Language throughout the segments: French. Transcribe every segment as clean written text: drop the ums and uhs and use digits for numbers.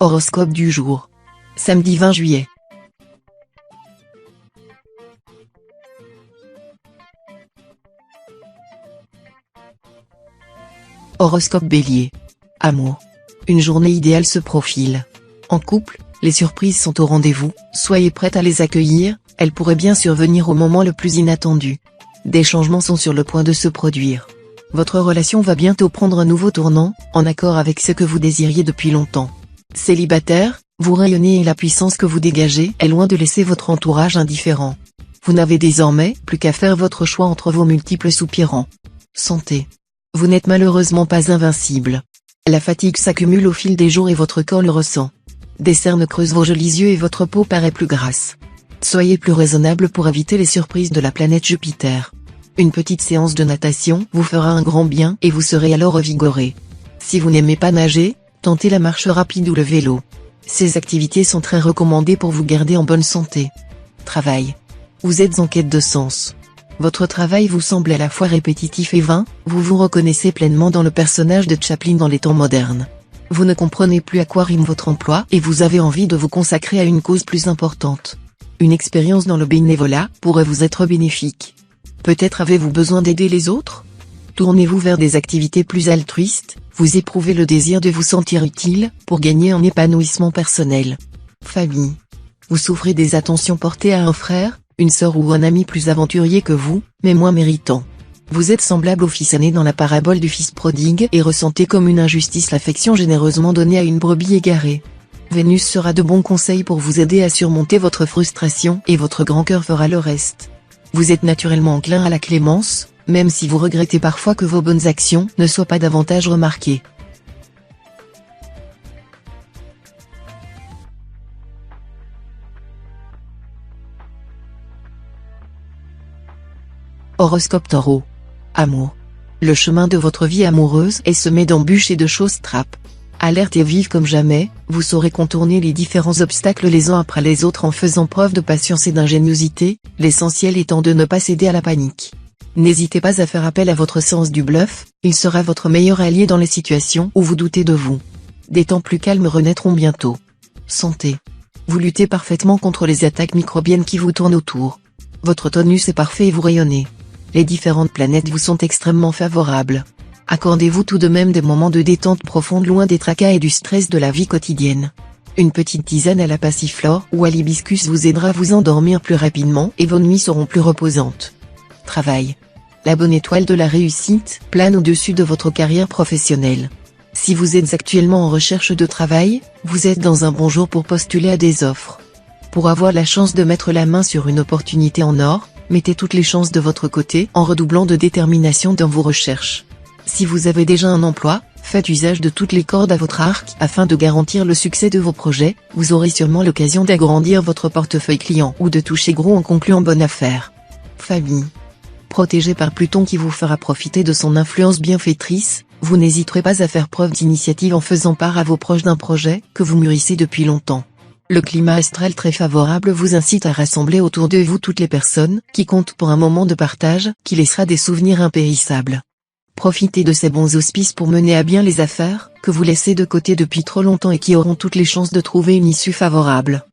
Horoscope du jour. Samedi 20 juillet. Horoscope Bélier. Amour. Une journée idéale se profile. En couple, les surprises sont au rendez-vous, soyez prête à les accueillir, elles pourraient bien survenir au moment le plus inattendu. Des changements sont sur le point de se produire. Votre relation va bientôt prendre un nouveau tournant, en accord avec ce que vous désiriez depuis longtemps. Célibataire, vous rayonnez et la puissance que vous dégagez est loin de laisser votre entourage indifférent. Vous n'avez désormais plus qu'à faire votre choix entre vos multiples soupirants. Santé. Vous n'êtes malheureusement pas invincible. La fatigue s'accumule au fil des jours et votre corps le ressent. Des cernes creusent vos jolis yeux et votre peau paraît plus grasse. Soyez plus raisonnable pour éviter les surprises de la planète Jupiter. Une petite séance de natation vous fera un grand bien et vous serez alors revigoré. Si vous n'aimez pas nager, tentez la marche rapide ou le vélo. Ces activités sont très recommandées pour vous garder en bonne santé. Travail. Vous êtes en quête de sens. Votre travail vous semble à la fois répétitif et vain, vous vous reconnaissez pleinement dans le personnage de Chaplin dans les temps modernes. Vous ne comprenez plus à quoi rime votre emploi et vous avez envie de vous consacrer à une cause plus importante. Une expérience dans le bénévolat pourrait vous être bénéfique. Peut-être avez-vous besoin d'aider les autres ? Tournez-vous vers des activités plus altruistes, vous éprouvez le désir de vous sentir utile, pour gagner en épanouissement personnel. Famille. Vous souffrez des attentions portées à un frère, une sœur ou un ami plus aventurier que vous, mais moins méritant. Vous êtes semblable au fils aîné dans la parabole du fils prodigue et ressentez comme une injustice l'affection généreusement donnée à une brebis égarée. Vénus sera de bons conseils pour vous aider à surmonter votre frustration et votre grand cœur fera le reste. Vous êtes naturellement enclin à la clémence, même si vous regrettez parfois que vos bonnes actions ne soient pas davantage remarquées. Horoscope Taureau. Amour. Le chemin de votre vie amoureuse est semé d'embûches et de choses trappes. Alerte et vive comme jamais, vous saurez contourner les différents obstacles les uns après les autres en faisant preuve de patience et d'ingéniosité, l'essentiel étant de ne pas céder à la panique. N'hésitez pas à faire appel à votre sens du bluff, il sera votre meilleur allié dans les situations où vous doutez de vous. Des temps plus calmes renaîtront bientôt. Santé. Vous luttez parfaitement contre les attaques microbiennes qui vous tournent autour. Votre tonus est parfait et vous rayonnez. Les différentes planètes vous sont extrêmement favorables. Accordez-vous tout de même des moments de détente profonde loin des tracas et du stress de la vie quotidienne. Une petite tisane à la passiflore ou à l'hibiscus vous aidera à vous endormir plus rapidement et vos nuits seront plus reposantes. Travail. La bonne étoile de la réussite plane au-dessus de votre carrière professionnelle. Si vous êtes actuellement en recherche de travail, vous êtes dans un bon jour pour postuler à des offres. Pour avoir la chance de mettre la main sur une opportunité en or, mettez toutes les chances de votre côté en redoublant de détermination dans vos recherches. Si vous avez déjà un emploi, faites usage de toutes les cordes à votre arc afin de garantir le succès de vos projets, vous aurez sûrement l'occasion d'agrandir votre portefeuille client ou de toucher gros en concluant bonne affaire. Famille. Protégé par Pluton qui vous fera profiter de son influence bienfaitrice, vous n'hésiterez pas à faire preuve d'initiative en faisant part à vos proches d'un projet que vous mûrissez depuis longtemps. Le climat astral très favorable vous incite à rassembler autour de vous toutes les personnes qui comptent pour un moment de partage qui laissera des souvenirs impérissables. Profitez de ces bons auspices pour mener à bien les affaires que vous laissez de côté depuis trop longtemps et qui auront toutes les chances de trouver une issue favorable.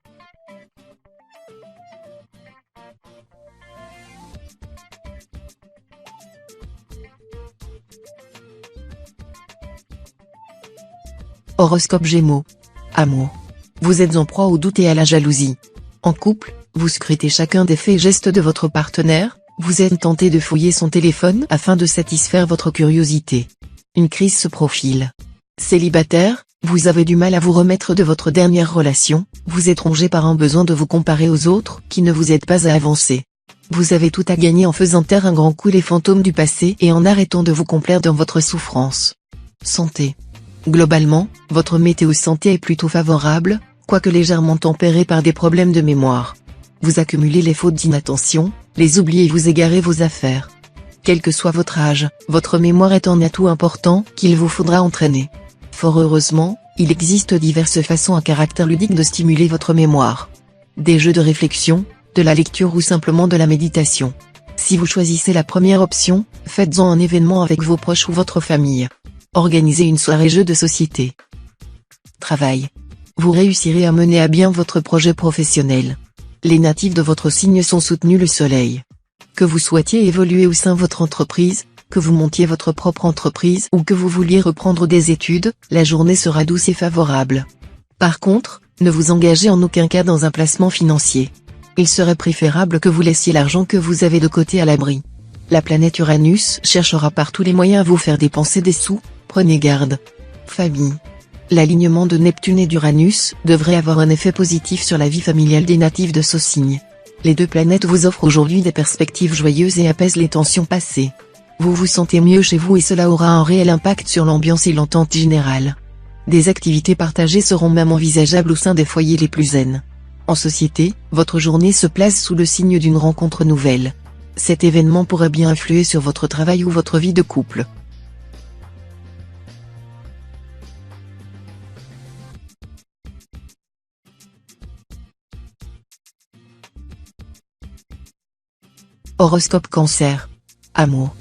Horoscope Gémeaux. Amour. Vous êtes en proie au doute et à la jalousie. En couple, vous scrutez chacun des faits et gestes de votre partenaire, vous êtes tenté de fouiller son téléphone afin de satisfaire votre curiosité. Une crise se profile. Célibataire, vous avez du mal à vous remettre de votre dernière relation, vous êtes rongé par un besoin de vous comparer aux autres qui ne vous aide pas à avancer. Vous avez tout à gagner en faisant taire un grand coup les fantômes du passé et en arrêtant de vous complaire dans votre souffrance. Santé. Globalement, votre météo santé est plutôt favorable, quoique légèrement tempérée par des problèmes de mémoire. Vous accumulez les fautes d'inattention, les oublis et vous égarez vos affaires. Quel que soit votre âge, votre mémoire est un atout important qu'il vous faudra entraîner. Fort heureusement, il existe diverses façons à caractère ludique de stimuler votre mémoire. Des jeux de réflexion, de la lecture ou simplement de la méditation. Si vous choisissez la première option, faites-en un événement avec vos proches ou votre famille. Organisez une soirée jeu de société. Travail. Vous réussirez à mener à bien votre projet professionnel. Les natifs de votre signe sont soutenus le soleil. Que vous souhaitiez évoluer au sein de votre entreprise, que vous montiez votre propre entreprise ou que vous vouliez reprendre des études, la journée sera douce et favorable. Par contre, ne vous engagez en aucun cas dans un placement financier. Il serait préférable que vous laissiez l'argent que vous avez de côté à l'abri. La planète Uranus cherchera par tous les moyens à vous faire dépenser des sous, prenez garde. Famille. L'alignement de Neptune et d'Uranus devrait avoir un effet positif sur la vie familiale des natifs de ce signe. Les deux planètes vous offrent aujourd'hui des perspectives joyeuses et apaisent les tensions passées. Vous vous sentez mieux chez vous et cela aura un réel impact sur l'ambiance et l'entente générale. Des activités partagées seront même envisageables au sein des foyers les plus zen. En société, votre journée se place sous le signe d'une rencontre nouvelle. Cet événement pourrait bien influer sur votre travail ou votre vie de couple. Horoscope Cancer. Amour.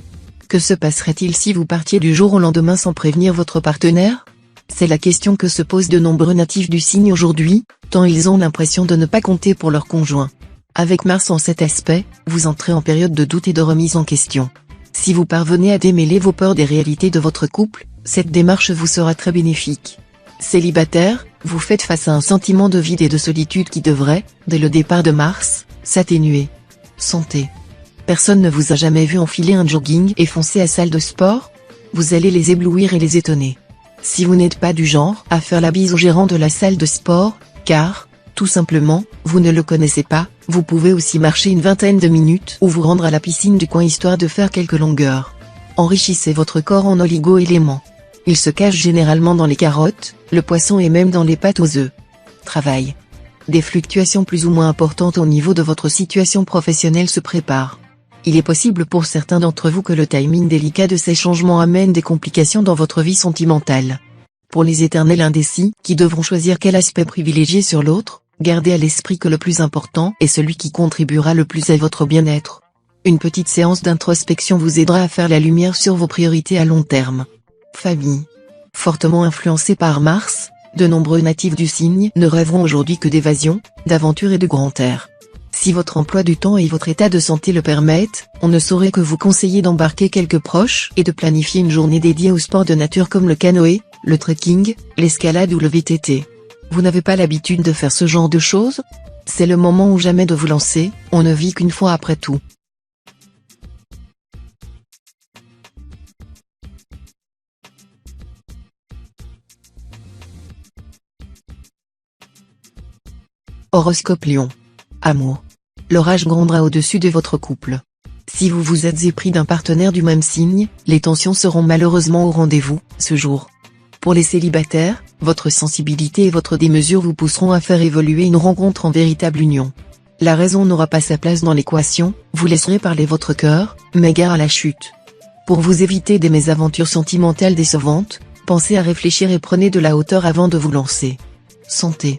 Que se passerait-il si vous partiez du jour au lendemain sans prévenir votre partenaire? C'est la question que se posent de nombreux natifs du signe aujourd'hui, tant ils ont l'impression de ne pas compter pour leur conjoint. Avec Mars en cet aspect, vous entrez en période de doute et de remise en question. Si vous parvenez à démêler vos peurs des réalités de votre couple, cette démarche vous sera très bénéfique. Célibataire, vous faites face à un sentiment de vide et de solitude qui devrait, dès le départ de Mars, s'atténuer. Santé. Personne ne vous a jamais vu enfiler un jogging et foncer à salle de sport? Vous allez les éblouir et les étonner. Si vous n'êtes pas du genre à faire la bise au gérant de la salle de sport, car, tout simplement, vous ne le connaissez pas, vous pouvez aussi marcher une vingtaine de minutes ou vous rendre à la piscine du coin histoire de faire quelques longueurs. Enrichissez votre corps en oligo-éléments. Il se cache généralement dans les carottes, le poisson et même dans les pâtes aux œufs. Travail. Des fluctuations plus ou moins importantes au niveau de votre situation professionnelle se préparent. Il est possible pour certains d'entre vous que le timing délicat de ces changements amène des complications dans votre vie sentimentale. Pour les éternels indécis, qui devront choisir quel aspect privilégier sur l'autre, gardez à l'esprit que le plus important est celui qui contribuera le plus à votre bien-être. Une petite séance d'introspection vous aidera à faire la lumière sur vos priorités à long terme. Famille. Fortement influencé par Mars, de nombreux natifs du signe ne rêveront aujourd'hui que d'évasion, d'aventure et de grand air. Si votre emploi du temps et votre état de santé le permettent, on ne saurait que vous conseiller d'embarquer quelques proches et de planifier une journée dédiée aux sports de nature comme le canoë, le trekking, l'escalade ou le VTT. Vous n'avez pas l'habitude de faire ce genre de choses? C'est le moment ou jamais de vous lancer, on ne vit qu'une fois après tout. Horoscope Lion. Amour. L'orage grondera au-dessus de votre couple. Si vous vous êtes épris d'un partenaire du même signe, les tensions seront malheureusement au rendez-vous, ce jour. Pour les célibataires, votre sensibilité et votre démesure vous pousseront à faire évoluer une rencontre en véritable union. La raison n'aura pas sa place dans l'équation, vous laisserez parler votre cœur, mais gare à la chute. Pour vous éviter des mésaventures sentimentales décevantes, pensez à réfléchir et prenez de la hauteur avant de vous lancer. Santé.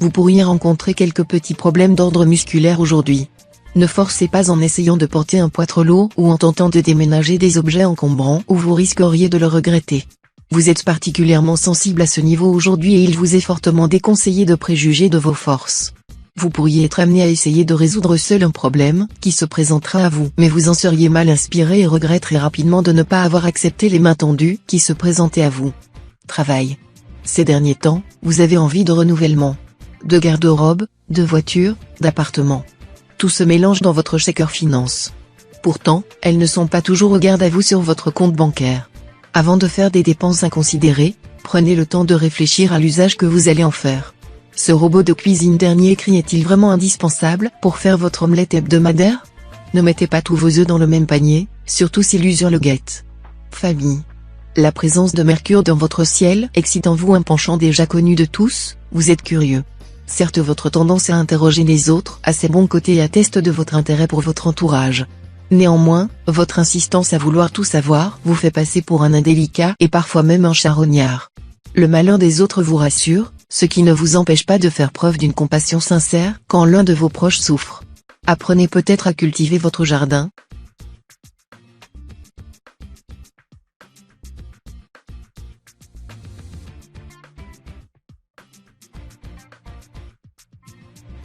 Vous pourriez rencontrer quelques petits problèmes d'ordre musculaire aujourd'hui. Ne forcez pas en essayant de porter un poids trop lourd ou en tentant de déménager des objets encombrants où vous risqueriez de le regretter. Vous êtes particulièrement sensible à ce niveau aujourd'hui et il vous est fortement déconseillé de préjuger de vos forces. Vous pourriez être amené à essayer de résoudre seul un problème qui se présentera à vous, mais vous en seriez mal inspiré et regretterez rapidement de ne pas avoir accepté les mains tendues qui se présentaient à vous. Travail. Ces derniers temps, vous avez envie de renouvellement. De garde-robe, de voiture, d'appartement. Tout se mélange dans votre shaker finance. Pourtant, elles ne sont pas toujours au garde à vous sur votre compte bancaire. Avant de faire des dépenses inconsidérées, prenez le temps de réfléchir à l'usage que vous allez en faire. Ce robot de cuisine dernier cri est-il vraiment indispensable pour faire votre omelette hebdomadaire? Ne mettez pas tous vos œufs dans le même panier, surtout si l'usure le guette. Famille. La présence de Mercure dans votre ciel excite en vous un penchant déjà connu de tous, vous êtes curieux. Certes, votre tendance à interroger les autres a ses bons côtés et atteste de votre intérêt pour votre entourage. Néanmoins, votre insistance à vouloir tout savoir vous fait passer pour un indélicat et parfois même un charognard. Le malheur des autres vous rassure, ce qui ne vous empêche pas de faire preuve d'une compassion sincère quand l'un de vos proches souffre. Apprenez peut-être à cultiver votre jardin.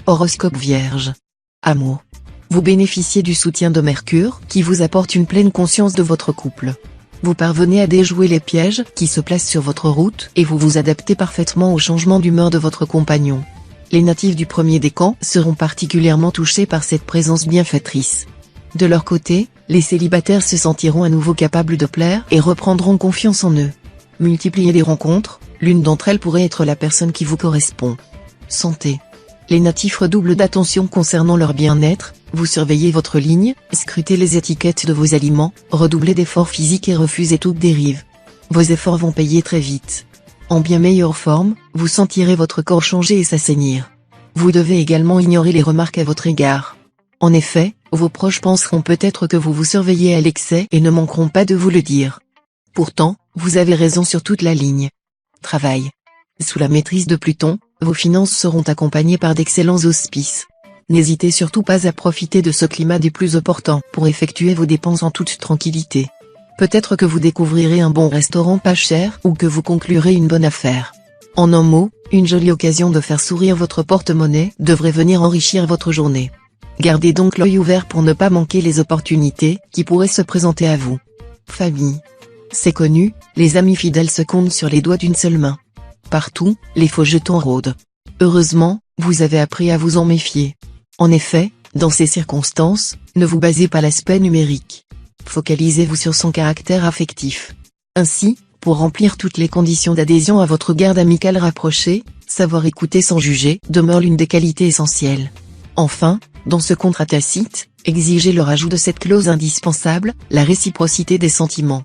Horoscope Vierge. Amour. Vous bénéficiez du soutien de Mercure, qui vous apporte une pleine conscience de votre couple. Vous parvenez à déjouer les pièges qui se placent sur votre route et vous vous adaptez parfaitement au changement d'humeur de votre compagnon. Les natifs du premier décan seront particulièrement touchés par cette présence bienfaitrice. De leur côté, les célibataires se sentiront à nouveau capables de plaire et reprendront confiance en eux. Multipliez les rencontres, l'une d'entre elles pourrait être la personne qui vous correspond. Santé. Les natifs redoublent d'attention concernant leur bien-être, vous surveillez votre ligne, scrutez les étiquettes de vos aliments, redoublez d'efforts physiques et refusez toute dérive. Vos efforts vont payer très vite. En bien meilleure forme, vous sentirez votre corps changer et s'assainir. Vous devez également ignorer les remarques à votre égard. En effet, vos proches penseront peut-être que vous vous surveillez à l'excès et ne manqueront pas de vous le dire. Pourtant, vous avez raison sur toute la ligne. Travail. Sous la maîtrise de Pluton, vos finances seront accompagnées par d'excellents auspices. N'hésitez surtout pas à profiter de ce climat des plus opportuns pour effectuer vos dépenses en toute tranquillité. Peut-être que vous découvrirez un bon restaurant pas cher ou que vous conclurez une bonne affaire. En un mot, une jolie occasion de faire sourire votre porte-monnaie devrait venir enrichir votre journée. Gardez donc l'œil ouvert pour ne pas manquer les opportunités qui pourraient se présenter à vous. Famille. C'est connu, les amis fidèles se comptent sur les doigts d'une seule main. Partout, les faux jetons rôdent. Heureusement, vous avez appris à vous en méfier. En effet, dans ces circonstances, ne vous basez pas l'aspect numérique. Focalisez-vous sur son caractère affectif. Ainsi, pour remplir toutes les conditions d'adhésion à votre garde amicale rapprochée, savoir écouter sans juger demeure l'une des qualités essentielles. Enfin, dans ce contrat tacite, exigez le rajout de cette clause indispensable, la réciprocité des sentiments.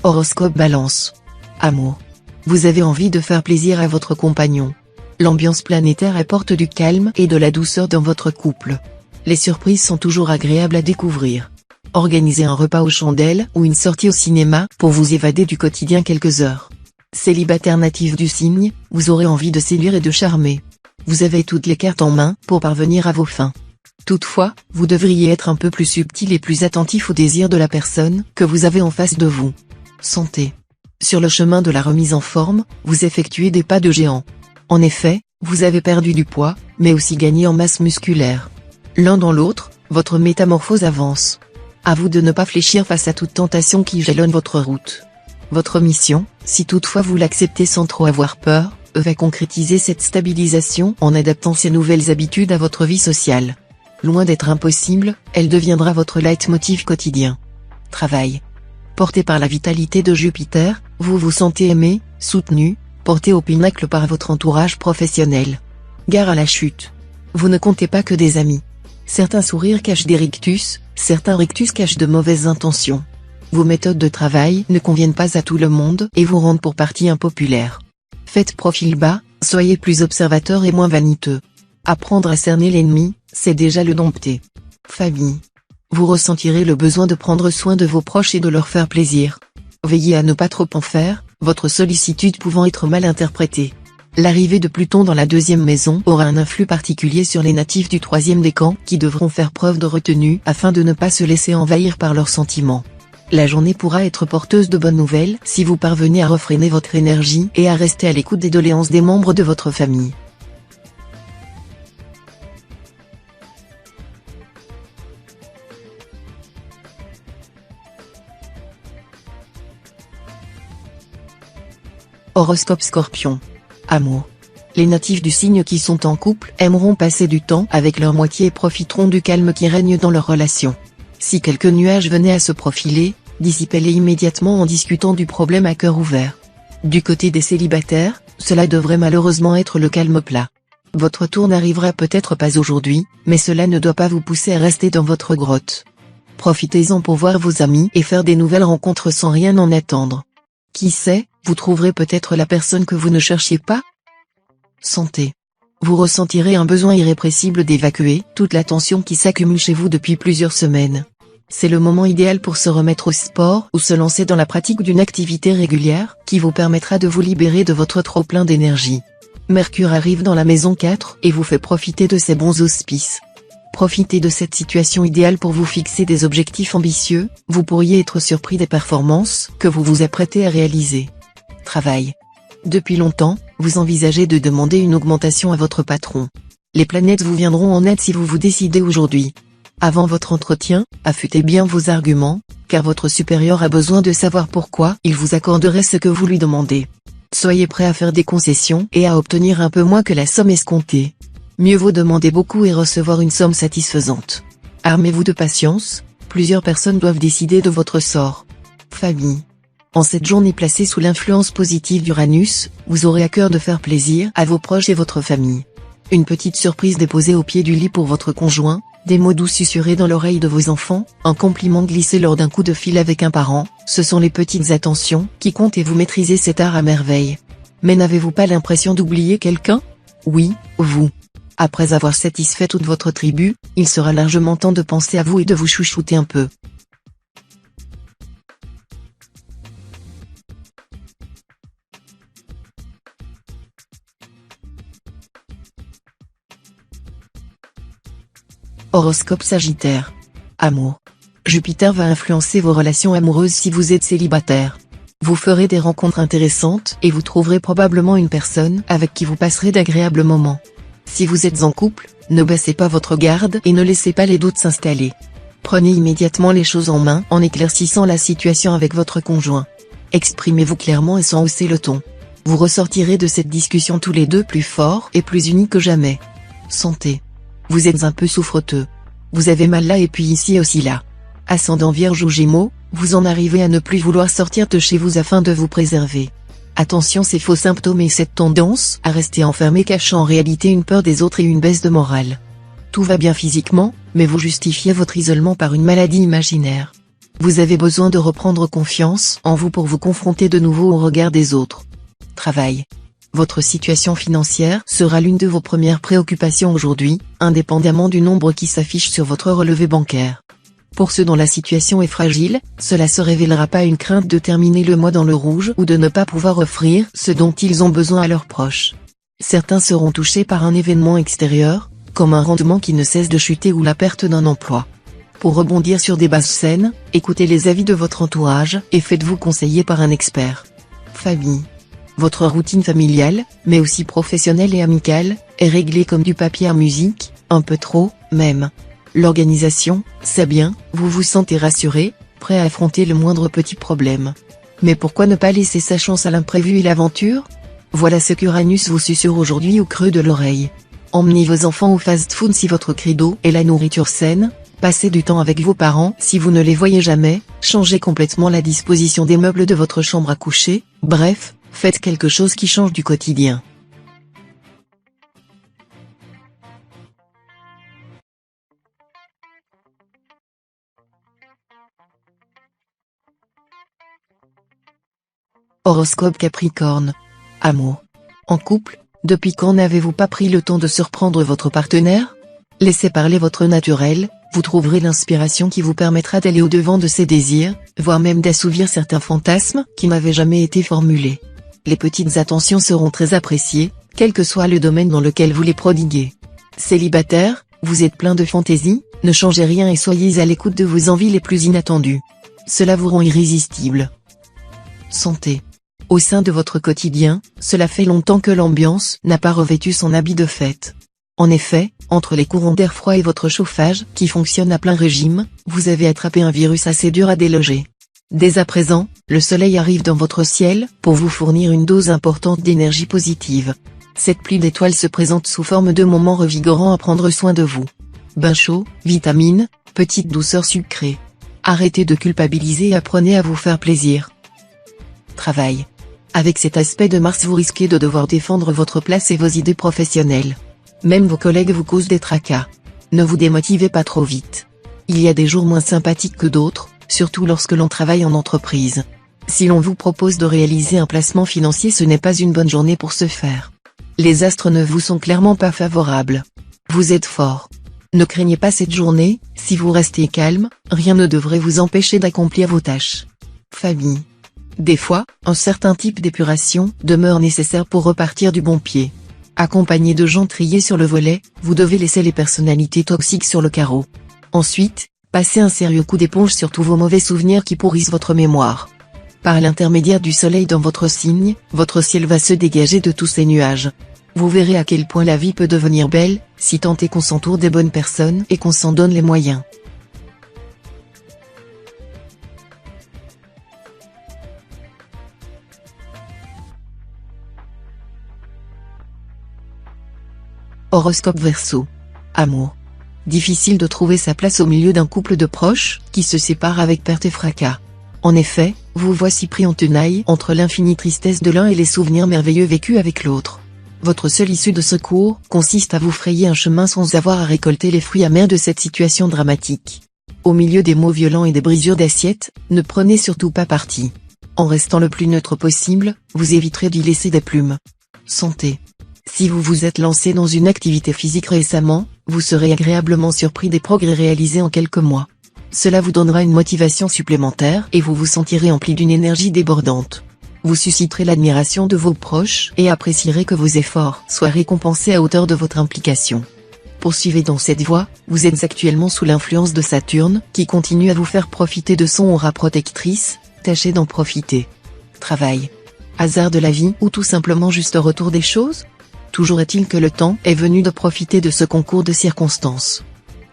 Horoscope Balance. Amour. Vous avez envie de faire plaisir à votre compagnon. L'ambiance planétaire apporte du calme et de la douceur dans votre couple. Les surprises sont toujours agréables à découvrir. Organisez un repas aux chandelles ou une sortie au cinéma pour vous évader du quotidien quelques heures. Célibataire natif du signe, vous aurez envie de séduire et de charmer. Vous avez toutes les cartes en main pour parvenir à vos fins. Toutefois, vous devriez être un peu plus subtil et plus attentif aux désirs de la personne que vous avez en face de vous. Santé. Sur le chemin de la remise en forme, vous effectuez des pas de géant. En effet, vous avez perdu du poids, mais aussi gagné en masse musculaire. L'un dans l'autre, votre métamorphose avance. À vous de ne pas fléchir face à toute tentation qui jalonne votre route. Votre mission, si toutefois vous l'acceptez sans trop avoir peur, va concrétiser cette stabilisation en adaptant ces nouvelles habitudes à votre vie sociale. Loin d'être impossible, elle deviendra votre leitmotiv quotidien. Travail. Porté par la vitalité de Jupiter, vous vous sentez aimé, soutenu, porté au pinacle par votre entourage professionnel. Gare à la chute. Vous ne comptez pas que des amis. Certains sourires cachent des rictus, certains rictus cachent de mauvaises intentions. Vos méthodes de travail ne conviennent pas à tout le monde et vous rendent pour partie impopulaire. Faites profil bas, soyez plus observateur et moins vaniteux. Apprendre à cerner l'ennemi, c'est déjà le dompter. Famille. Vous ressentirez le besoin de prendre soin de vos proches et de leur faire plaisir. Veillez à ne pas trop en faire, votre sollicitude pouvant être mal interprétée. L'arrivée de Pluton dans la deuxième maison aura un influx particulier sur les natifs du troisième décan qui devront faire preuve de retenue afin de ne pas se laisser envahir par leurs sentiments. La journée pourra être porteuse de bonnes nouvelles si vous parvenez à refréner votre énergie et à rester à l'écoute des doléances des membres de votre famille. Horoscope Scorpion. Amour. Les natifs du signe qui sont en couple aimeront passer du temps avec leur moitié et profiteront du calme qui règne dans leur relation. Si quelques nuages venaient à se profiler, dissipez-les immédiatement en discutant du problème à cœur ouvert. Du côté des célibataires, cela devrait malheureusement être le calme plat. Votre tour n'arrivera peut-être pas aujourd'hui, mais cela ne doit pas vous pousser à rester dans votre grotte. Profitez-en pour voir vos amis et faire des nouvelles rencontres sans rien en attendre. Qui sait, vous trouverez peut-être la personne que vous ne cherchiez pas. Santé. Vous ressentirez un besoin irrépressible d'évacuer toute la tension qui s'accumule chez vous depuis plusieurs semaines. C'est le moment idéal pour se remettre au sport ou se lancer dans la pratique d'une activité régulière qui vous permettra de vous libérer de votre trop-plein d'énergie. Mercure arrive dans la maison 4 et vous fait profiter de ses bons auspices. Profitez de cette situation idéale pour vous fixer des objectifs ambitieux, vous pourriez être surpris des performances que vous vous apprêtez à réaliser. Travail. Depuis longtemps, vous envisagez de demander une augmentation à votre patron. Les planètes vous viendront en aide si vous vous décidez aujourd'hui. Avant votre entretien, affûtez bien vos arguments, car votre supérieur a besoin de savoir pourquoi il vous accorderait ce que vous lui demandez. Soyez prêt à faire des concessions et à obtenir un peu moins que la somme escomptée. Mieux vaut demander beaucoup et recevoir une somme satisfaisante. Armez-vous de patience, plusieurs personnes doivent décider de votre sort. Famille. En cette journée placée sous l'influence positive d'Uranus, vous aurez à cœur de faire plaisir à vos proches et votre famille. Une petite surprise déposée au pied du lit pour votre conjoint, des mots doux susurrés dans l'oreille de vos enfants, un compliment glissé lors d'un coup de fil avec un parent, ce sont les petites attentions qui comptent et vous maîtrisez cet art à merveille. Mais n'avez-vous pas l'impression d'oublier quelqu'un? Oui, vous. Après avoir satisfait toute votre tribu, il sera largement temps de penser à vous et de vous chouchouter un peu. Horoscope Sagittaire. Amour. Jupiter va influencer vos relations amoureuses si vous êtes célibataire. Vous ferez des rencontres intéressantes et vous trouverez probablement une personne avec qui vous passerez d'agréables moments. Si vous êtes en couple, ne baissez pas votre garde et ne laissez pas les doutes s'installer. Prenez immédiatement les choses en main en éclaircissant la situation avec votre conjoint. Exprimez-vous clairement et sans hausser le ton. Vous ressortirez de cette discussion tous les deux plus forts et plus unis que jamais. Santé. Vous êtes un peu souffreteux. Vous avez mal là et puis ici et aussi là. Ascendant Vierge ou Gémeaux, vous en arrivez à ne plus vouloir sortir de chez vous afin de vous préserver. Attention, ces faux symptômes et cette tendance à rester enfermé cachent en réalité une peur des autres et une baisse de morale. Tout va bien physiquement, mais vous justifiez votre isolement par une maladie imaginaire. Vous avez besoin de reprendre confiance en vous pour vous confronter de nouveau au regard des autres. Travail. Votre situation financière sera l'une de vos premières préoccupations aujourd'hui, indépendamment du nombre qui s'affiche sur votre relevé bancaire. Pour ceux dont la situation est fragile, cela se révélera pas une crainte de terminer le mois dans le rouge ou de ne pas pouvoir offrir ce dont ils ont besoin à leurs proches. Certains seront touchés par un événement extérieur, comme un rendement qui ne cesse de chuter ou la perte d'un emploi. Pour rebondir sur des bases saines, écoutez les avis de votre entourage et faites-vous conseiller par un expert. Famille. Votre routine familiale, mais aussi professionnelle et amicale, est réglée comme du papier à musique, un peu trop, même. L'organisation, c'est bien, vous vous sentez rassuré, prêt à affronter le moindre petit problème. Mais pourquoi ne pas laisser sa chance à l'imprévu et l'aventure? Voilà ce qu'Uranus vous susurre aujourd'hui au creux de l'oreille. Emmenez vos enfants au fast-food si votre credo est la nourriture saine, passez du temps avec vos parents si vous ne les voyez jamais, changez complètement la disposition des meubles de votre chambre à coucher, bref, faites quelque chose qui change du quotidien. Horoscope Capricorne. Amour. En couple, depuis quand n'avez-vous pas pris le temps de surprendre votre partenaire? Laissez parler votre naturel, vous trouverez l'inspiration qui vous permettra d'aller au-devant de ses désirs, voire même d'assouvir certains fantasmes qui n'avaient jamais été formulés. Les petites attentions seront très appréciées, quel que soit le domaine dans lequel vous les prodiguez. Célibataire, vous êtes plein de fantaisie, ne changez rien et soyez à l'écoute de vos envies les plus inattendues. Cela vous rend irrésistible. Santé. Au sein de votre quotidien, cela fait longtemps que l'ambiance n'a pas revêtu son habit de fête. En effet, entre les courants d'air froid et votre chauffage qui fonctionne à plein régime, vous avez attrapé un virus assez dur à déloger. Dès à présent, le soleil arrive dans votre ciel pour vous fournir une dose importante d'énergie positive. Cette pluie d'étoiles se présente sous forme de moments revigorants à prendre soin de vous. Bain chaud, vitamines, petite douceur sucrée. Arrêtez de culpabiliser et apprenez à vous faire plaisir. Travail. Avec cet aspect de Mars, vous risquez de devoir défendre votre place et vos idées professionnelles. Même vos collègues vous causent des tracas. Ne vous démotivez pas trop vite. Il y a des jours moins sympathiques que d'autres, surtout lorsque l'on travaille en entreprise. Si l'on vous propose de réaliser un placement financier, ce n'est pas une bonne journée pour ce faire. Les astres ne vous sont clairement pas favorables. Vous êtes fort. Ne craignez pas cette journée, si vous restez calme, rien ne devrait vous empêcher d'accomplir vos tâches. Famille. Des fois, un certain type d'épuration demeure nécessaire pour repartir du bon pied. Accompagné de gens triés sur le volet, vous devez laisser les personnalités toxiques sur le carreau. Ensuite, passez un sérieux coup d'éponge sur tous vos mauvais souvenirs qui pourrissent votre mémoire. Par l'intermédiaire du soleil dans votre signe, votre ciel va se dégager de tous ces nuages. Vous verrez à quel point la vie peut devenir belle, si tant est qu'on s'entoure des bonnes personnes et qu'on s'en donne les moyens. Horoscope Verseau. Amour. Difficile de trouver sa place au milieu d'un couple de proches, qui se sépare avec perte et fracas. En effet, vous voici pris en tenaille entre l'infinie tristesse de l'un et les souvenirs merveilleux vécus avec l'autre. Votre seule issue de secours consiste à vous frayer un chemin sans avoir à récolter les fruits amers de cette situation dramatique. Au milieu des mots violents et des brisures d'assiettes, ne prenez surtout pas parti. En restant le plus neutre possible, vous éviterez d'y laisser des plumes. Santé. Si vous vous êtes lancé dans une activité physique récemment, vous serez agréablement surpris des progrès réalisés en quelques mois. Cela vous donnera une motivation supplémentaire et vous vous sentirez empli d'une énergie débordante. Vous susciterez l'admiration de vos proches et apprécierez que vos efforts soient récompensés à hauteur de votre implication. Poursuivez dans cette voie, vous êtes actuellement sous l'influence de Saturne, qui continue à vous faire profiter de son aura protectrice, tâchez d'en profiter. Travail. Hasard de la vie ou tout simplement juste retour des choses ? Toujours est-il que le temps est venu de profiter de ce concours de circonstances.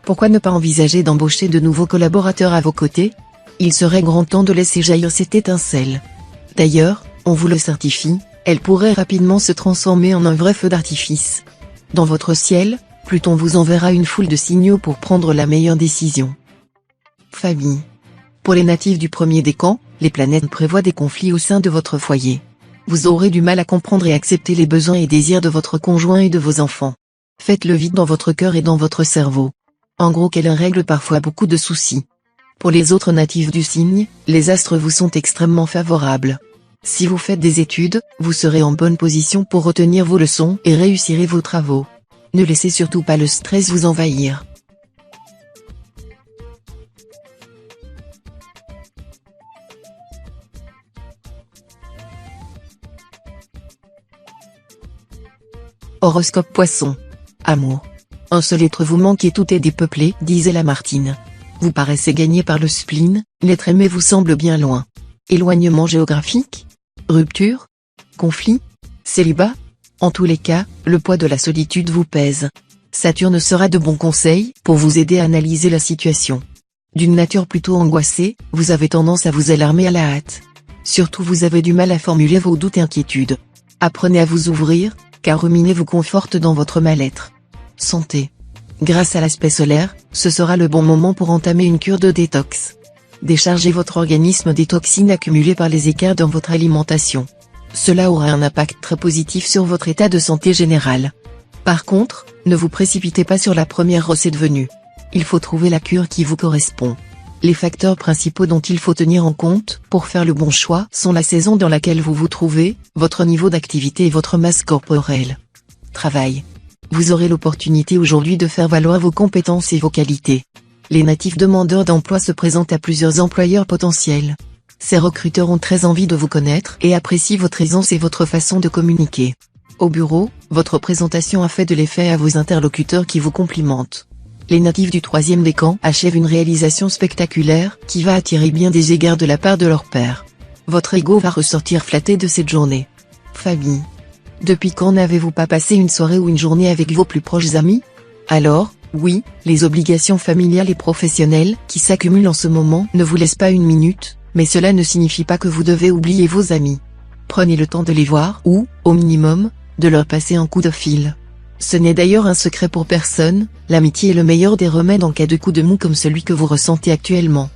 Pourquoi ne pas envisager d'embaucher de nouveaux collaborateurs à vos côtés ? Il serait grand temps de laisser jaillir cette étincelle. D'ailleurs, on vous le certifie, elle pourrait rapidement se transformer en un vrai feu d'artifice. Dans votre ciel, Pluton vous enverra une foule de signaux pour prendre la meilleure décision. Famille. Pour les natifs du premier décan, les planètes prévoient des conflits au sein de votre foyer. Vous aurez du mal à comprendre et accepter les besoins et désirs de votre conjoint et de vos enfants. Faites le vide dans votre cœur et dans votre cerveau. En gros, qu'elle règle parfois beaucoup de soucis. Pour les autres natifs du signe, les astres vous sont extrêmement favorables. Si vous faites des études, vous serez en bonne position pour retenir vos leçons et réussirez vos travaux. Ne laissez surtout pas le stress vous envahir. Horoscope Poisson. Amour. Un seul être vous manque et tout est dépeuplé, disait Lamartine. Vous paraissez gagné par le spleen, l'être aimé vous semble bien loin. Éloignement géographique ? Rupture ? Conflit ? Célibat ? En tous les cas, le poids de la solitude vous pèse. Saturne sera de bons conseils pour vous aider à analyser la situation. D'une nature plutôt angoissée, vous avez tendance à vous alarmer à la hâte. Surtout vous avez du mal à formuler vos doutes et inquiétudes. Apprenez à vous ouvrir, car ruminer vous conforte dans votre mal-être. Santé. Grâce à l'aspect solaire, ce sera le bon moment pour entamer une cure de détox. Déchargez votre organisme des toxines accumulées par les écarts dans votre alimentation. Cela aura un impact très positif sur votre état de santé général. Par contre, ne vous précipitez pas sur la première recette venue. Il faut trouver la cure qui vous correspond. Les facteurs principaux dont il faut tenir en compte pour faire le bon choix sont la saison dans laquelle vous vous trouvez, votre niveau d'activité et votre masse corporelle. Travail. Vous aurez l'opportunité aujourd'hui de faire valoir vos compétences et vos qualités. Les natifs demandeurs d'emploi se présentent à plusieurs employeurs potentiels. Ces recruteurs ont très envie de vous connaître et apprécient votre aisance et votre façon de communiquer. Au bureau, votre présentation a fait de l'effet à vos interlocuteurs qui vous complimentent. Les natifs du troisième décan achèvent une réalisation spectaculaire qui va attirer bien des égards de la part de leur père. Votre ego va ressortir flatté de cette journée. Famille. Depuis quand n'avez-vous pas passé une soirée ou une journée avec vos plus proches amis ? Alors, oui, les obligations familiales et professionnelles qui s'accumulent en ce moment ne vous laissent pas une minute, mais cela ne signifie pas que vous devez oublier vos amis. Prenez le temps de les voir ou, au minimum, de leur passer un coup de fil. Ce n'est d'ailleurs un secret pour personne, l'amitié est le meilleur des remèdes en cas de coup de mou comme celui que vous ressentez actuellement.